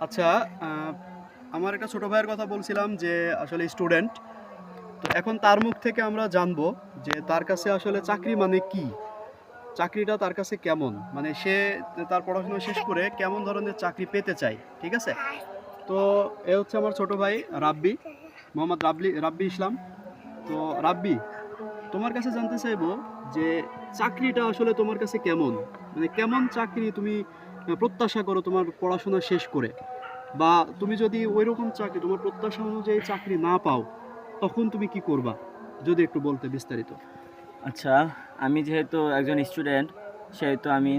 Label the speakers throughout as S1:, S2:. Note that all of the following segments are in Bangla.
S1: আচ্ছা, আমার একটা ছোট ভাইয়ের কথা বলছিলাম যে আসলে স্টুডেন্ট। তো এখন তার মুখ থেকে আমরা জানবো যে তার কাছে আসলে চাকরি মানে কি? চাকরিটা তার কাছে কেমন? মানে সে তার পড়াশোনা শেষ করে কেমন ধরনের চাকরি পেতে চায়, ঠিক আছে? তো এ হচ্ছে আমার ছোট ভাই রাব্বি, মোহাম্মদ রাব্বি ইসলাম। তো রাব্বি, তোমার কাছে জানতে চাইবো যে চাকরিটা আসলে তোমার কাছে কেমন? মানে কেমন চাকরি তুমি প্রত্যাশা করো তোমার পড়াশোনা শেষ করে? বা তুমি যদি ওইরকম চাকরি তোমার প্রত্যাশা অনুযায়ী চাকরি না পাও, তখন তুমি কি করবা? যদি একটু বলতে বিস্তারিত।
S2: আচ্ছা, আমি যেহেতু একজন স্টুডেন্ট, সেহেতু আমি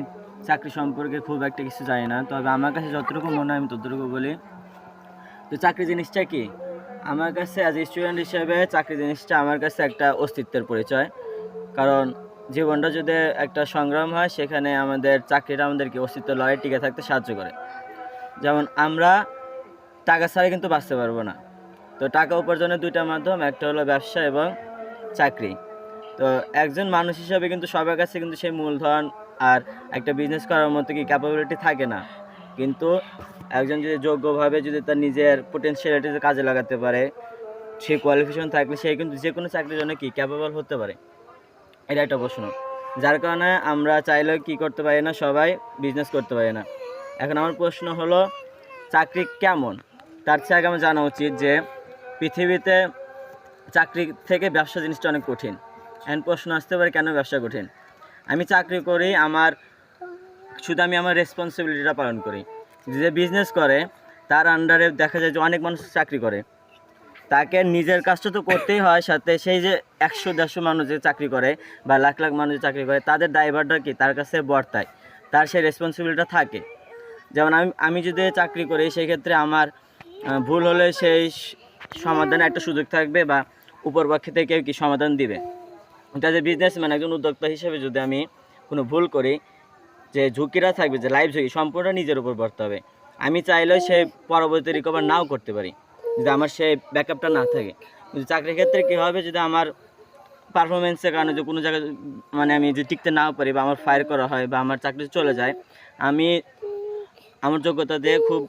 S2: চাকরি সম্পর্কে খুব একটা কিছু জানি না। তবে আমার কাছে যতটুকু মনে হয় আমি ততটুকু বলি। তো চাকরি জিনিসটা কি? আমার কাছে অ্যাজ এ স্টুডেন্ট হিসেবে চাকরি জিনিসটা আমার কাছে একটা অস্তিত্বের পরিচয়। কারণ জীবনটা যদি একটা সংগ্রাম হয়, সেখানে আমাদের চাকরিটা আমাদেরকে অস্তিত্ব লড়াই টিকে থাকতে সাহায্য করে। যেমন আমরা টাকা ছাড়া কিন্তু বাঁচতে পারবো না। তো টাকা উপার্জনের ২টা মাধ্যম, একটা হলো ব্যবসা এবং চাকরি। তো একজন মানুষ হিসাবে কিন্তু সবার কাছে কিন্তু সেই মূলধন আর একটা বিজনেস করার মতো কি ক্যাপাবিলিটি থাকে না। কিন্তু একজন যদি যোগ্যভাবে যদি তার নিজের পোটেনশিয়ালিটি কাজে লাগাতে পারে, সে কোয়ালিফিকেশন থাকলে সে কিন্তু যে কোনো চাকরির জন্য কি ক্যাপেবল হতে পারে। এটা একটা প্রশ্ন। যার কারণে আমরা চাইলেও কি করতে পারি না, সবাই বিজনেস করতে পারি না। এখন আমার প্রশ্ন হলো, চাকরি কেমন? তার চেয়ে আগে আমার জানা উচিত যে পৃথিবীতে চাকরি থেকে ব্যবসা জিনিসটা অনেক কঠিন। এখন প্রশ্ন আসতে পারে, কেন ব্যবসা কঠিন? আমি চাকরি করি, শুধু আমি আমার রেসপন্সিবিলিটিটা পালন করি। যে বিজনেস করে তার আন্ডারে দেখা যায় যে অনেক মানুষ চাকরি করে, তাকে নিজের কাজটা তো করতেই হয়, সাথে সেই যে ১০০-১৫০ মানুষ যে চাকরি করে বা লাখ লাখ মানুষ যে চাকরি করে, তাদের দায়ভারটা কি তার কাছে বর্তায়, তার সেই রেসপন্সিবিলিটিটা থাকে। যেমন আমি যদি চাকরি করি, সেই ক্ষেত্রে আমার ভুল হলে সেই সমাধানে একটা সুযোগ থাকবে বা উপরপক্ষ থেকে কি সমাধান দিবে। এটা যে বিজনেসম্যান, একজন উদ্যোক্তা হিসেবে যদি আমি কোনো ভুল করি, যে ঝুঁকিটা থাকবে, যে লাইফ ঝুঁকি সম্পূর্ণ নিজের উপর পড়তে হবে। আমি চাইলেও সে পরবর্তী রিকভার নাও করতে পারি যদি আমার সেই ব্যাকআপটা না থাকে। কিন্তু চাকরির ক্ষেত্রে কী হবে, যদি আমার পারফরমেন্সের কারণে যে কোনো জায়গায় মানে আমি যদি টিকতে নাও পারি বা আমার ফায়ার করা হয় বা আমার চাকরি চলে যায়, আমি আমার যোগ্যতা দিয়ে খুব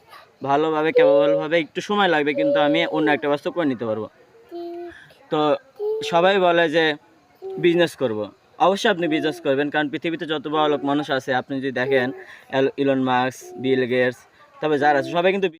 S2: ভালোভাবে ক্যাপাবলভাবে, একটু সময় লাগবে কিন্তু আমি অন্য একটা ব্যবস্থা করে নিতে পারবো। তো সবাই বলে যে বিজনেস করব। অবশ্যই আপনি বিজনেস করবেন, কারণ পৃথিবীতে যত বড় লোক মানুষ আছে আপনি যদি দেখেন, ইলন মাস্ক, বিল গেটস, তবে যারা আছে সবাই কিন্তু